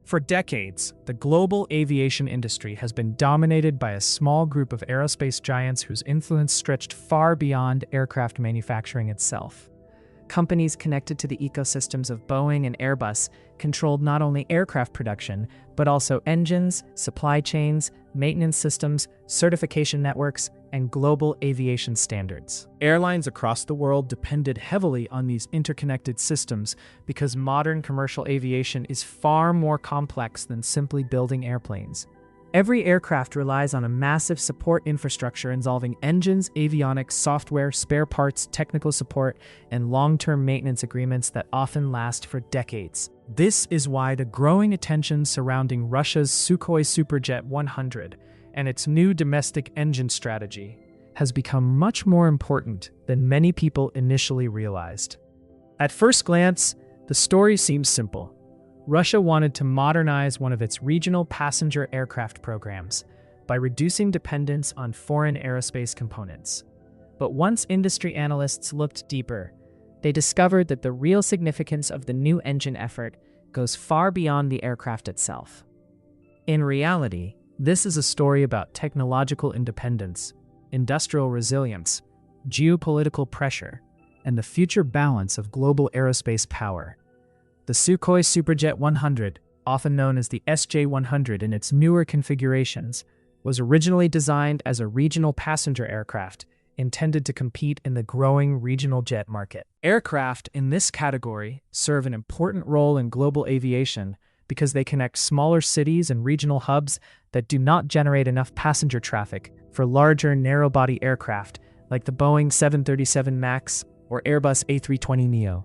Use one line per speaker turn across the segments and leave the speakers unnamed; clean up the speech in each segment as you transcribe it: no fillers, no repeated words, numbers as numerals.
For decades, the global aviation industry has been dominated by a small group of aerospace giants whose influence stretched far beyond aircraft manufacturing itself. Companies connected to the ecosystems of Boeing and Airbus controlled not only aircraft production, but also engines, supply chains, maintenance systems, certification networks, and global aviation standards. Airlines across the world depended heavily on these interconnected systems because modern commercial aviation is far more complex than simply building airplanes. Every aircraft relies on a massive support infrastructure involving engines, avionics, software, spare parts, technical support, and long-term maintenance agreements that often last for decades. This is why the growing attention surrounding Russia's Sukhoi Superjet 100 and its new domestic engine strategy has become much more important than many people initially realized. At first glance, the story seems simple. Russia wanted to modernize one of its regional passenger aircraft programs by reducing dependence on foreign aerospace components. But once industry analysts looked deeper, they discovered that the real significance of the new engine effort goes far beyond the aircraft itself. In reality, this is a story about technological independence, industrial resilience, geopolitical pressure, and the future balance of global aerospace power. The Sukhoi Superjet 100, often known as the SJ-100 in its newer configurations, was originally designed as a regional passenger aircraft intended to compete in the growing regional jet market. Aircraft in this category serve an important role in global aviation because they connect smaller cities and regional hubs that do not generate enough passenger traffic for larger narrow-body aircraft like the Boeing 737 MAX or Airbus A320neo.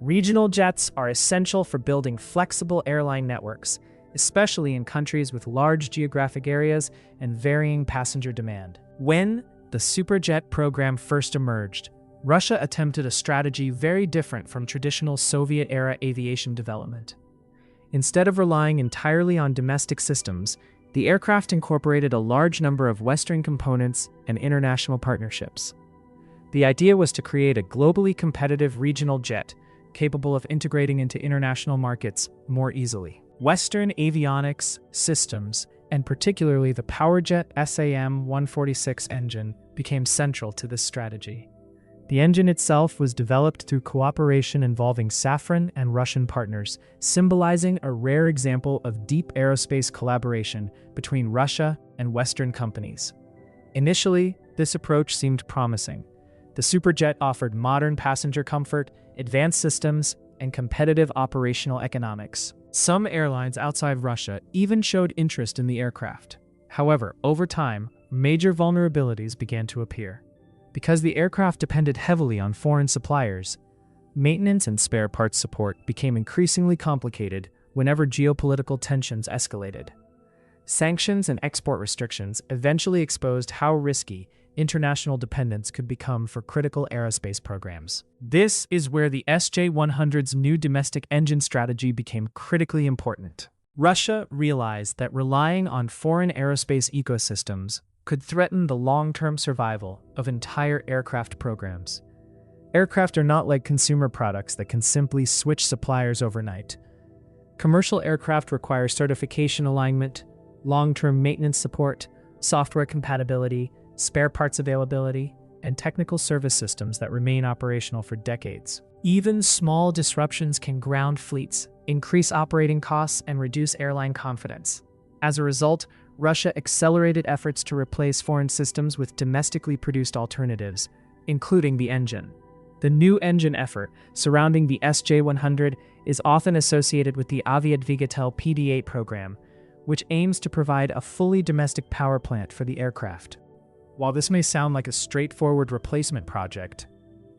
Regional jets are essential for building flexible airline networks, especially in countries with large geographic areas and varying passenger demand. When the Superjet program first emerged, Russia attempted a strategy very different from traditional Soviet-era aviation development. Instead of relying entirely on domestic systems, the aircraft incorporated a large number of Western components and international partnerships. The idea was to create a globally competitive regional jet capable of integrating into international markets more easily. Western avionics systems, and particularly the Powerjet SAM-146 engine, became central to this strategy. The engine itself was developed through cooperation involving Safran and Russian partners, symbolizing a rare example of deep aerospace collaboration between Russia and Western companies. Initially, this approach seemed promising. The Superjet offered modern passenger comfort, advanced systems, and competitive operational economics. Some airlines outside Russia even showed interest in the aircraft. However, over time, major vulnerabilities began to appear. Because the aircraft depended heavily on foreign suppliers, maintenance and spare parts support became increasingly complicated whenever geopolitical tensions escalated. Sanctions and export restrictions eventually exposed how risky international dependence could become for critical aerospace programs. This is where the SJ-100's new domestic engine strategy became critically important. Russia realized that relying on foreign aerospace ecosystems could threaten the long-term survival of entire aircraft programs. Aircraft are not like consumer products that can simply switch suppliers overnight. Commercial aircraft require certification alignment, long-term maintenance support, software compatibility, spare parts availability, and technical service systems that remain operational for decades. Even small disruptions can ground fleets, increase operating costs, and reduce airline confidence. As a result, Russia accelerated efforts to replace foreign systems with domestically produced alternatives, including the engine. The new engine effort surrounding the SJ-100 is often associated with the Aviadvigatel PD-8 program, which aims to provide a fully domestic power plant for the aircraft. While this may sound like a straightforward replacement project,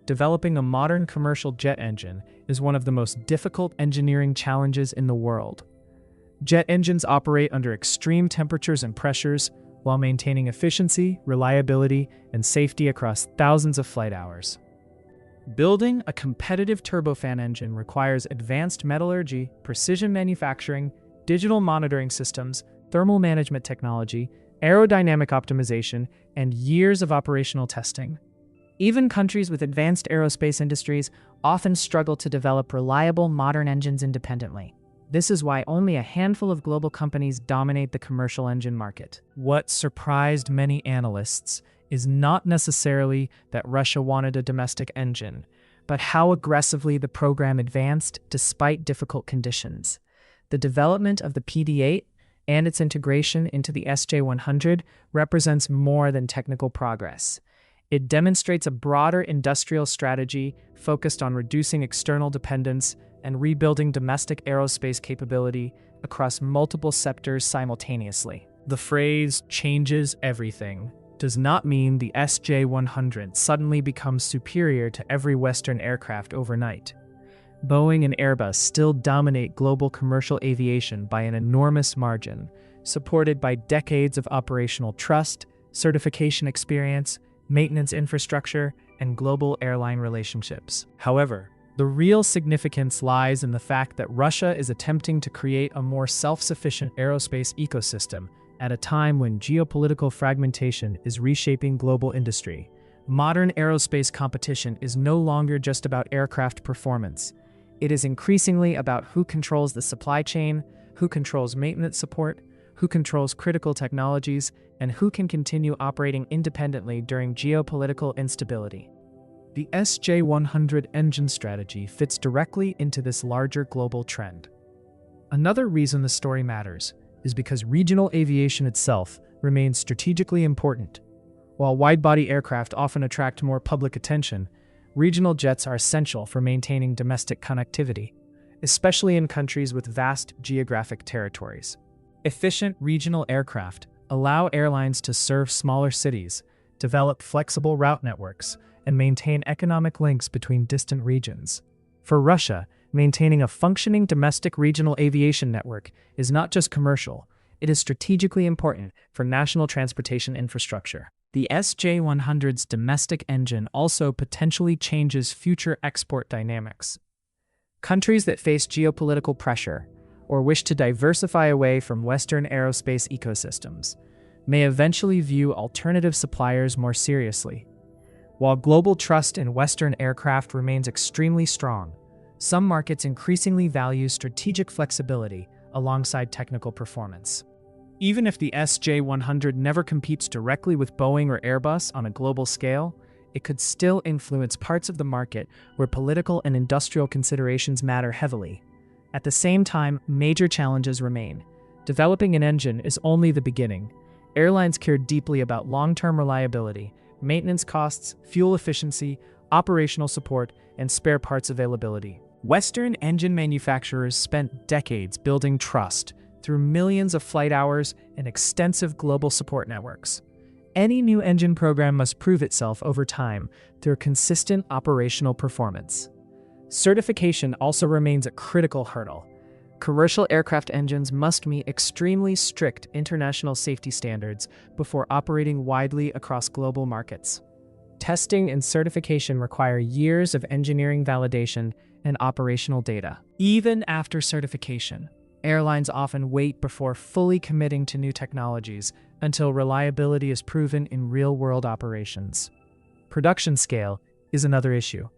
developing a modern commercial jet engine is one of the most difficult engineering challenges in the world. Jet engines operate under extreme temperatures and pressures while maintaining efficiency, reliability, and safety across thousands of flight hours. Building a competitive turbofan engine requires advanced metallurgy, precision manufacturing, digital monitoring systems, thermal management technology, aerodynamic optimization, and years of operational testing. Even countries with advanced aerospace industries often struggle to develop reliable modern engines independently. This is why only a handful of global companies dominate the commercial engine market. What surprised many analysts is not necessarily that Russia wanted a domestic engine, but how aggressively the program advanced despite difficult conditions. The development of the PD-8 and its integration into the SJ-100 represents more than technical progress. It demonstrates a broader industrial strategy focused on reducing external dependence and rebuilding domestic aerospace capability across multiple sectors simultaneously. The phrase "changes everything" does not mean the SJ-100 suddenly becomes superior to every Western aircraft overnight. Boeing and Airbus still dominate global commercial aviation by an enormous margin, supported by decades of operational trust, certification experience, maintenance infrastructure, and global airline relationships. However, the real significance lies in the fact that Russia is attempting to create a more self-sufficient aerospace ecosystem at a time when geopolitical fragmentation is reshaping global industry. Modern aerospace competition is no longer just about aircraft performance. It is increasingly about who controls the supply chain, who controls maintenance support, who controls critical technologies, and who can continue operating independently during geopolitical instability. The SJ-100 engine strategy fits directly into this larger global trend. Another reason the story matters is because regional aviation itself remains strategically important. While wide-body aircraft often attract more public attention, regional jets are essential for maintaining domestic connectivity, especially in countries with vast geographic territories. Efficient regional aircraft allow airlines to serve smaller cities, develop flexible route networks, and maintain economic links between distant regions. For Russia, maintaining a functioning domestic regional aviation network is not just commercial, it is strategically important for national transportation infrastructure. The SJ-100's domestic engine also potentially changes future export dynamics. Countries that face geopolitical pressure or wish to diversify away from Western aerospace ecosystems may eventually view alternative suppliers more seriously. While global trust in Western aircraft remains extremely strong, some markets increasingly value strategic flexibility alongside technical performance. Even if the SJ-100 never competes directly with Boeing or Airbus on a global scale, it could still influence parts of the market where political and industrial considerations matter heavily. At the same time, major challenges remain. Developing an engine is only the beginning. Airlines care deeply about long-term reliability, maintenance costs, fuel efficiency, operational support, and spare parts availability. Western engine manufacturers spent decades building trust through millions of flight hours and extensive global support networks. Any new engine program must prove itself over time through consistent operational performance. Certification also remains a critical hurdle. Commercial aircraft engines must meet extremely strict international safety standards before operating widely across global markets. Testing and certification require years of engineering validation and operational data. Even after certification, airlines often wait before fully committing to new technologies until reliability is proven in real-world operations. Production scale is another issue.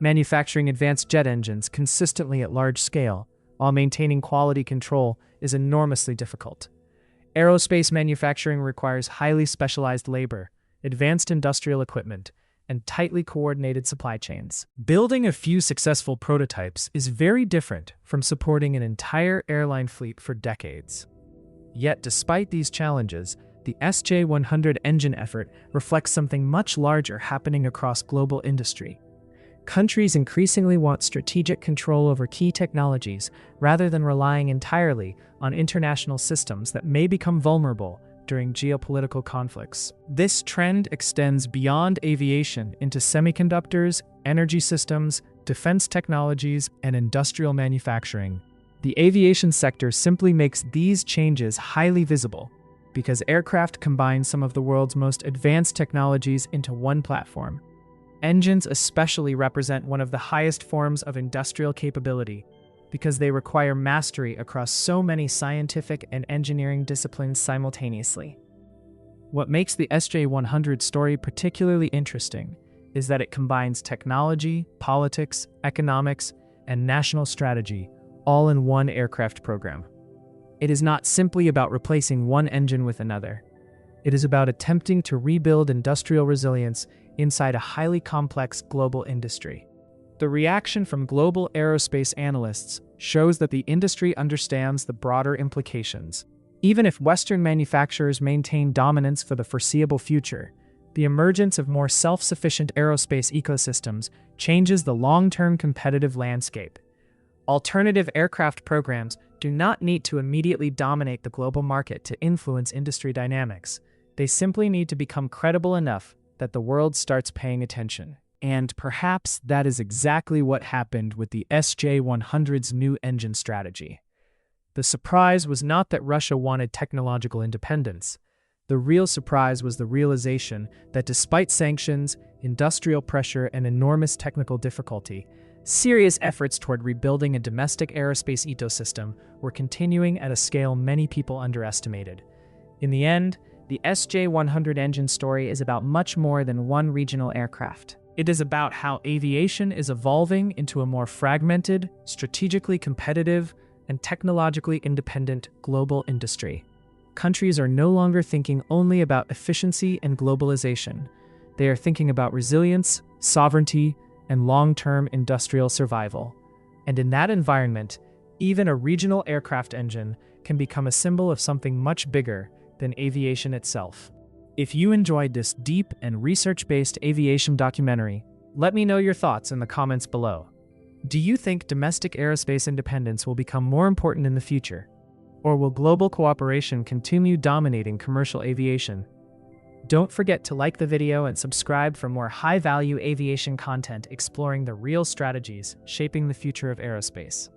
Manufacturing advanced jet engines consistently at large scale while maintaining quality control is enormously difficult. Aerospace manufacturing requires highly specialized labor, advanced industrial equipment, and tightly coordinated supply chains. Building a few successful prototypes is very different from supporting an entire airline fleet for decades. Yet, despite these challenges, the SJ-100 engine effort reflects something much larger happening across global industry. Countries increasingly want strategic control over key technologies rather than relying entirely on international systems that may become vulnerable during geopolitical conflicts. This trend extends beyond aviation into semiconductors, energy systems, defense technologies, and industrial manufacturing. The aviation sector simply makes these changes highly visible because aircraft combine some of the world's most advanced technologies into one platform. Engines especially represent one of the highest forms of industrial capability because they require mastery across so many scientific and engineering disciplines simultaneously. What makes the SJ-100 story particularly interesting is that it combines technology, politics, economics, and national strategy all in one aircraft program. It is not simply about replacing one engine with another. It is about attempting to rebuild industrial resilience inside a highly complex global industry. The reaction from global aerospace analysts shows that the industry understands the broader implications. Even if Western manufacturers maintain dominance for the foreseeable future, the emergence of more self-sufficient aerospace ecosystems changes the long-term competitive landscape. Alternative aircraft programs do not need to immediately dominate the global market to influence industry dynamics. They simply need to become credible enough that the world starts paying attention. And perhaps that is exactly what happened with the SJ-100's new engine strategy. The surprise was not that Russia wanted technological independence. The real surprise was the realization that despite sanctions, industrial pressure, and enormous technical difficulty, serious efforts toward rebuilding a domestic aerospace ecosystem were continuing at a scale many people underestimated. In the end, the SJ-100 engine story is about much more than one regional aircraft. It is about how aviation is evolving into a more fragmented, strategically competitive, and technologically independent global industry. Countries are no longer thinking only about efficiency and globalization. They are thinking about resilience, sovereignty, and long-term industrial survival. And in that environment, even a regional aircraft engine can become a symbol of something much bigger than aviation itself. If you enjoyed this deep and research-based aviation documentary, let me know your thoughts in the comments below. Do you think domestic aerospace independence will become more important in the future? Or will global cooperation continue dominating commercial aviation? Don't forget to like the video and subscribe for more high-value aviation content exploring the real strategies shaping the future of aerospace.